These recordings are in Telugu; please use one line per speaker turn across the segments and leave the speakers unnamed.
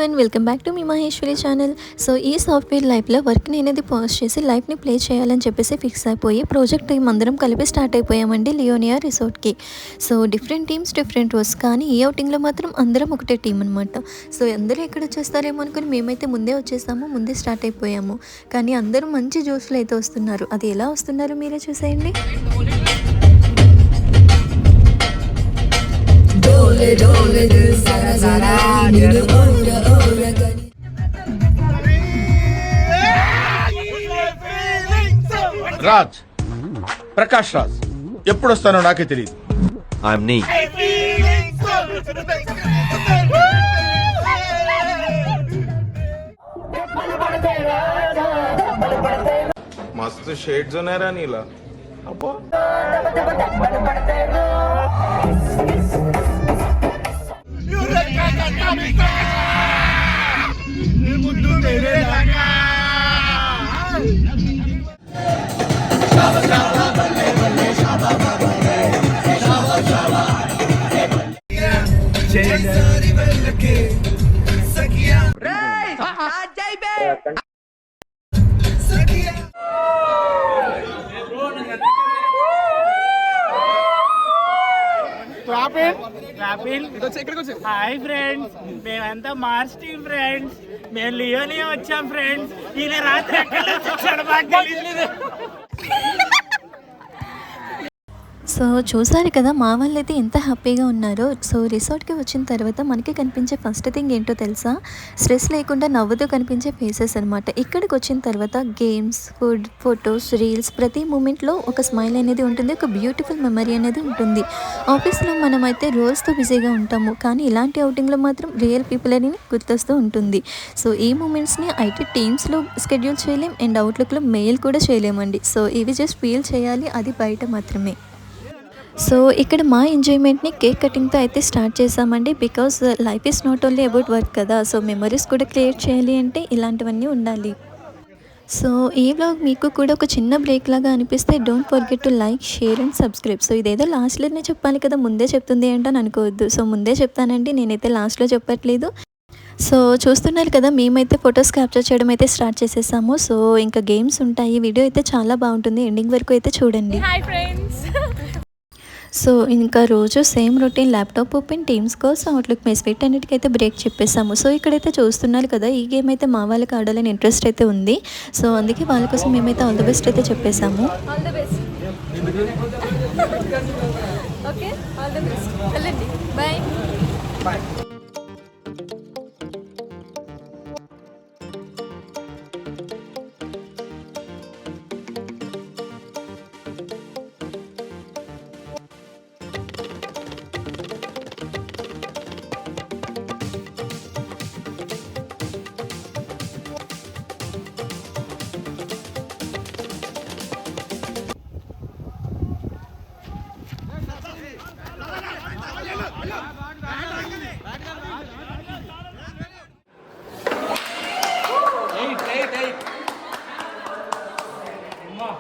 Everyone, welcome back to me Maheshwari channel. So ఈ సాఫ్ట్వేర్ లైఫ్లో వర్క్ని అనేది పాజ్ చేసి లైఫ్ని ప్లే చేయాలని చెప్పేసి ఫిక్స్ అయిపోయి ప్రాజెక్ట్ టీం అందరం కలిపి స్టార్ట్ అయిపోయామండి లియోనియా రిసార్ట్కి. So different teams different roles, కానీ ఈ అవుటింగ్లో మాత్రం అందరం ఒకటే టీం అనమాట. సో అందరూ ఎక్కడ వచ్చేస్తారేమో అనుకుని మేమైతే ముందే వచ్చేసాము, ముందే స్టార్ట్ అయిపోయాము. కానీ అందరూ మంచి జోష్లో అయితే వస్తున్నారు. అది ఎలా వస్తున్నారో మీరే చూసేయండి. डोले डोले दिल जरा जरा दिल ओरा ओरा गनी
రాజ్, ప్రకాష్ రాజ్ ఎప్పుడు వస్తానో నాకే తెలియదు.
ఐఎమ్ నీ.
मस्त शेड्स ఉన్నాయి రా నీలా. అబ్బా
హాయ్ ఫ్రెండ్స్, మేమంతా మార్స్ టీమ్ ఫ్రెండ్స్. మేము లియోనియా వచ్చాం ఫ్రెండ్స్. ఈయన రాత్రి ఎక్కడ వచ్చాడు మాకు తెలియదు.
సో చూసారు కదా మా వాళ్ళు అయితే ఎంత హ్యాపీగా ఉన్నారో. సో రిసార్ట్కి వచ్చిన తర్వాత మనకి కనిపించే ఫస్ట్ థింగ్ ఏంటో తెలుసా? స్ట్రెస్ లేకుండా నవ్వుతూ కనిపించే ఫేసెస్ అనమాట. ఇక్కడికి వచ్చిన తర్వాత గేమ్స్, ఫుడ్, ఫొటోస్, రీల్స్, ప్రతి మూమెంట్లో ఒక స్మైల్ అనేది ఉంటుంది, ఒక బ్యూటిఫుల్ మెమరీ అనేది ఉంటుంది. ఆఫీస్లో మనమైతే రోల్స్తో బిజీగా ఉంటాము, కానీ ఇలాంటి అవుటింగ్లో మాత్రం రియల్ పీపుల్ అని గుర్తొస్తూ ఉంటుంది. సో ఈ మూమెంట్స్ని ఐటీ టీమ్స్లో స్కెడ్యూల్ చేయలేం అండ్ అవుట్లుక్లో మెయిల్ కూడా చేయలేమండి. సో ఇవి జస్ట్ ఫీల్ చేయాలి, అది బయట మాత్రమే. సో ఇక్కడ మా ఎంజాయ్మెంట్ని కేక్ కటింగ్తో అయితే స్టార్ట్ చేసామండి. Because life is not only about work కదా. సో మెమరీస్ కూడా క్రియేట్ చేయాలి అంటే ఇలాంటివన్నీ ఉండాలి. సో ఈ వ్లాగ్ మీకు కూడా ఒక చిన్న బ్రేక్ లాగా అనిపిస్తే don't forget to like, share and subscribe. So ఇదేదో లాస్ట్లోనే చెప్పాలి కదా, ముందే చెప్తుంది ఏంటని అనుకోవద్దు. సో ముందే చెప్తానండి, నేనైతే లాస్ట్లో చెప్పట్లేదు. సో చూస్తున్నారు కదా, మేమైతే ఫొటోస్ క్యాప్చర్ చేయడం అయితే స్టార్ట్ చేసేసాము. సో ఇంకా గేమ్స్ ఉంటాయి, వీడియో అయితే చాలా బాగుంటుంది, ఎండింగ్ వరకు అయితే చూడండి.
Hi friends.
సో ఇంకా రోజు same routine, laptop open, teams calls, Outlook mess, వీటన్నిటికైతే బ్రేక్ చెప్పేసాము. సో ఇక్కడైతే చూస్తున్నారు కదా, ఈ గేమ్ అయితే మా వాళ్ళకి ఆడాలని ఇంట్రెస్ట్ అయితే ఉంది. సో అందుకే వాళ్ళ కోసం మేమైతే ఆల్ ది బెస్ట్ అయితే చెప్పేసాము.
All the best. Okay, all the best. వెళ్ళండి, బాయ్ బాయ్.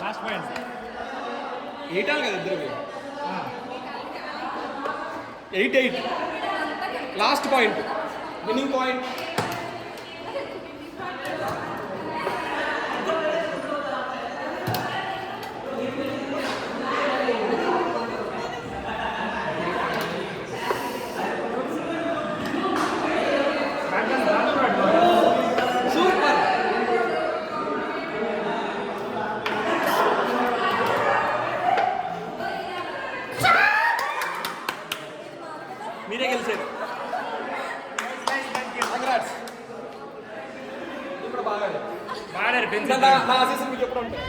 లాస్ట్ పాయింట్
8 కదా ఇద్దరు. 8 లాస్ట్ పాయింట్, విన్నింగ్ పాయింట్. మీరే గెలిచారు. ఇప్పుడు బాగా నా ఆశీస్సులు మీకు ఎప్పుడు ఉంటాయి.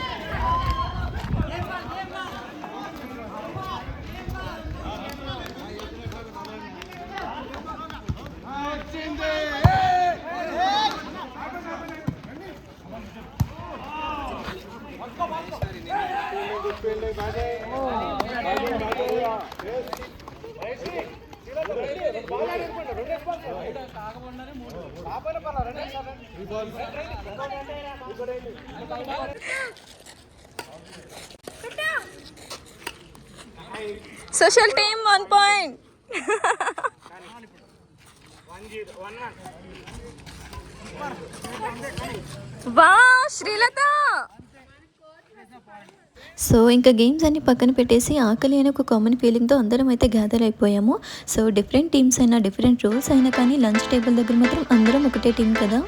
Social team 1 point. వా శ్రీలత
సో ఇంకా గేమ్స్ అన్ని పక్కన పెట్టేసి ఆకలి అనే ఒక కామన్ ఫీలింగ్తో అందరం అయితే గ్యాదర్ అయిపోయాము. సో డిఫరెంట్ టీమ్స్ అయినా డిఫరెంట్ రోల్స్ అయినా కానీ లంచ్ టేబుల్ దగ్గర మాత్రం అందరం ఒకటే టీం కదా.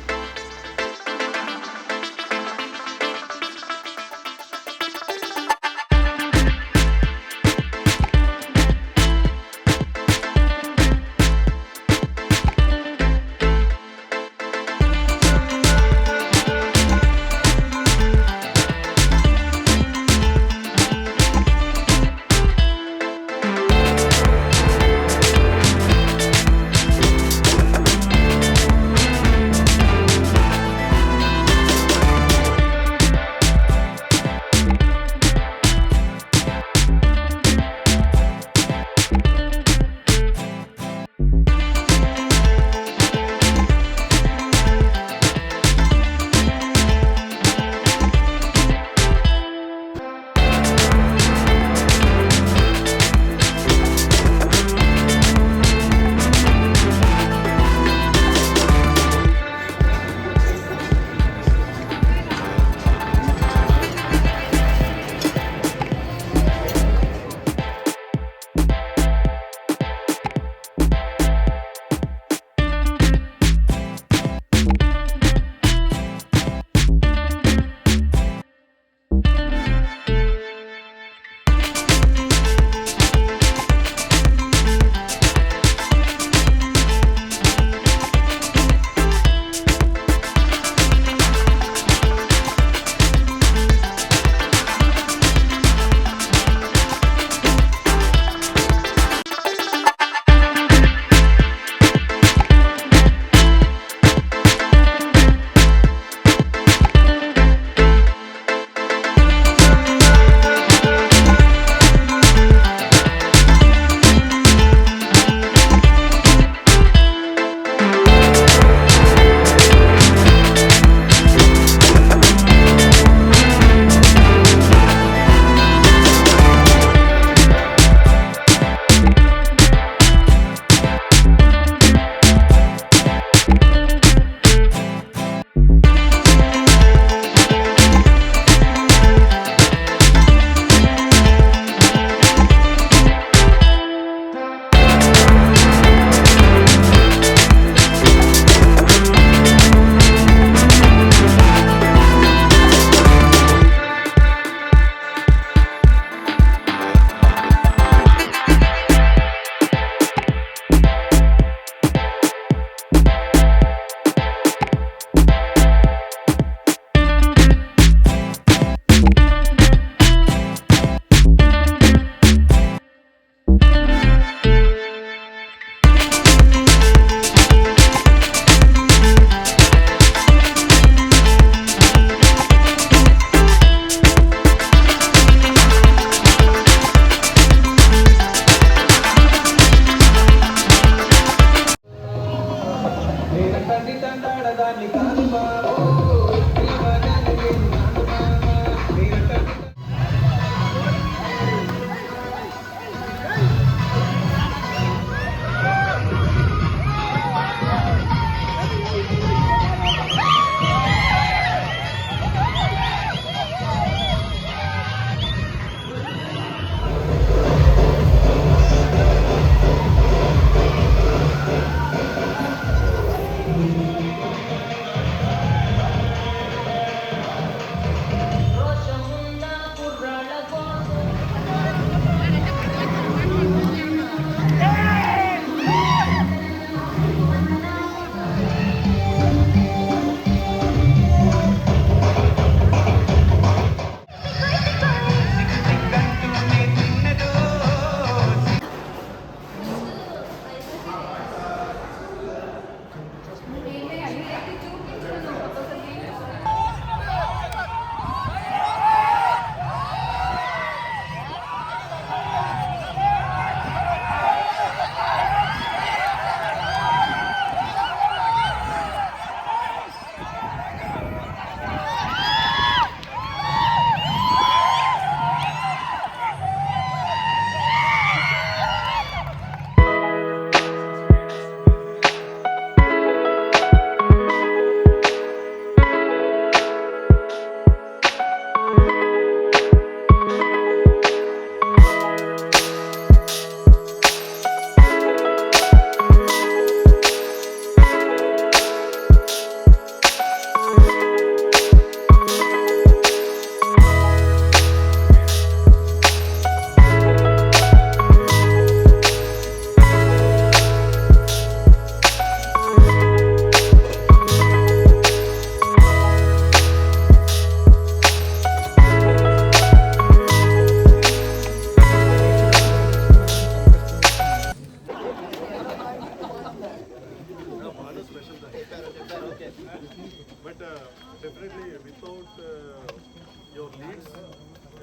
But definitely without your leads,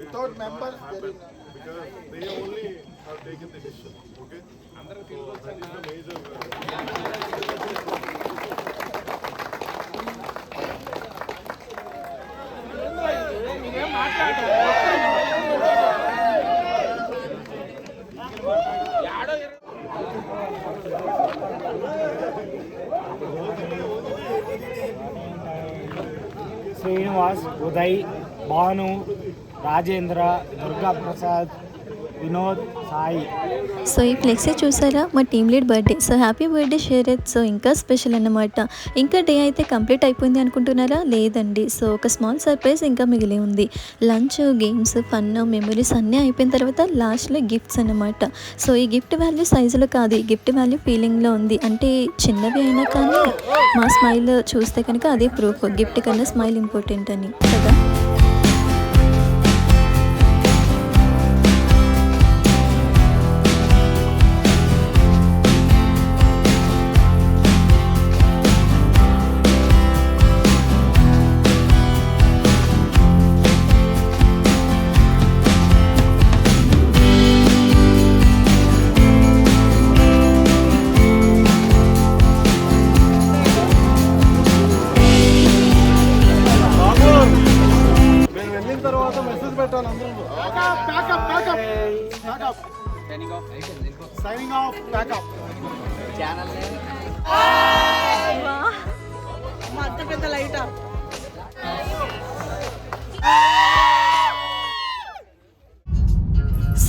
Without members, there is
because they only have taken the decision. Okay, so that is the major.
Srinivas, Uday, Bhanu, Rajendra, Durga Prasad, Vinod, Sai.
So ఈ ఫ్లెక్సీ చూసారా, మా team lead birthday. So happy birthday Sharath. So ఇంకా స్పెషల్ అన్నమాట. ఇంకా డే అయితే కంప్లీట్ అయిపోయింది అనుకుంటున్నారా? లేదండి. సో ఒక స్మాల్ సర్ప్రైజ్ ఇంకా మిగిలి ఉంది. లంచ్, గేమ్స్, ఫన్, మెమరీస్ అన్నీ అయిపోయిన తర్వాత లాస్ట్లో గిఫ్ట్స్ అన్నమాట. సో ఈ గిఫ్ట్ వాల్యూ సైజులో కాదు, ఈ గిఫ్ట్ వాల్యూ ఫీలింగ్లో ఉంది. అంటే చిన్నవి అయినా కానీ మా స్మైల్ చూస్తే కనుక అదే ప్రూఫ్, గిఫ్ట్ కన్నా స్మైల్ ఇంపార్టెంట్ అని కదా.
మేము వెళ్ళిన తర్వాత మెసేజ్ పెట్టాలి అందరూ. Signing off pack up.
మా అంత పెద్ద లైటా.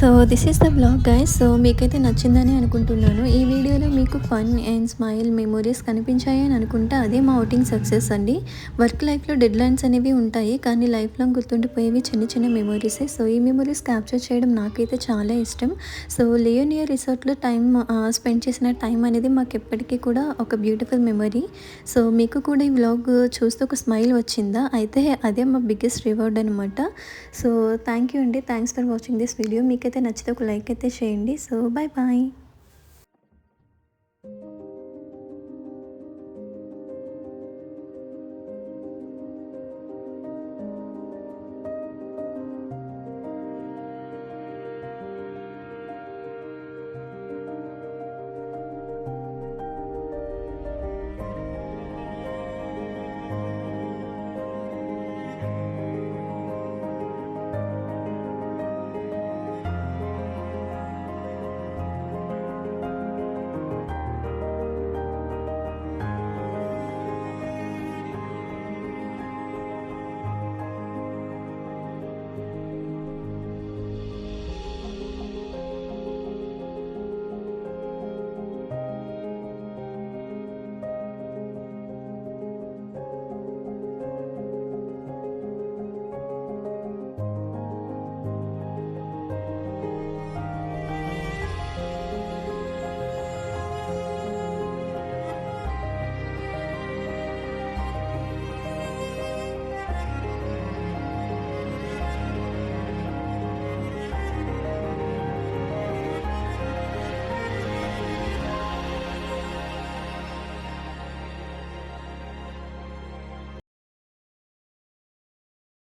So this is the blog guys. So మీకైతే నచ్చిందని అనుకుంటున్నాను. ఈ వీడియోలో మీకు ఫన్ అండ్ స్మైల్ మెమొరీస్ కనిపించాయి అని అనుకుంటే అదే మా అవుటింగ్ సక్సెస్ అండి. వర్క్ లైఫ్లో డెడ్ లైన్స్ అనేవి ఉంటాయి, కానీ లైఫ్ లాంగ్ గుర్తుండిపోయేవి చిన్న చిన్న మెమొరీసే. సో ఈ మెమొరీస్ క్యాప్చర్ చేయడం నాకైతే చాలా ఇష్టం. సో లియోనియర్ రిసార్ట్లో స్పెండ్ చేసిన టైం అనేది మాకు ఎప్పటికీ కూడా ఒక బ్యూటిఫుల్ మెమొరీ. సో మీకు కూడా ఈ వ్లాగ్ చూస్తూ ఒక స్మైల్ వచ్చిందా? అయితే అదే మా బిగ్గెస్ట్ రివార్డ్ అనమాట. సో థ్యాంక్ యూ అండి. Thanks for watching this video. మీకైతే నచ్చితే ఒక లైక్ అయితే చేయండి. So bye bye.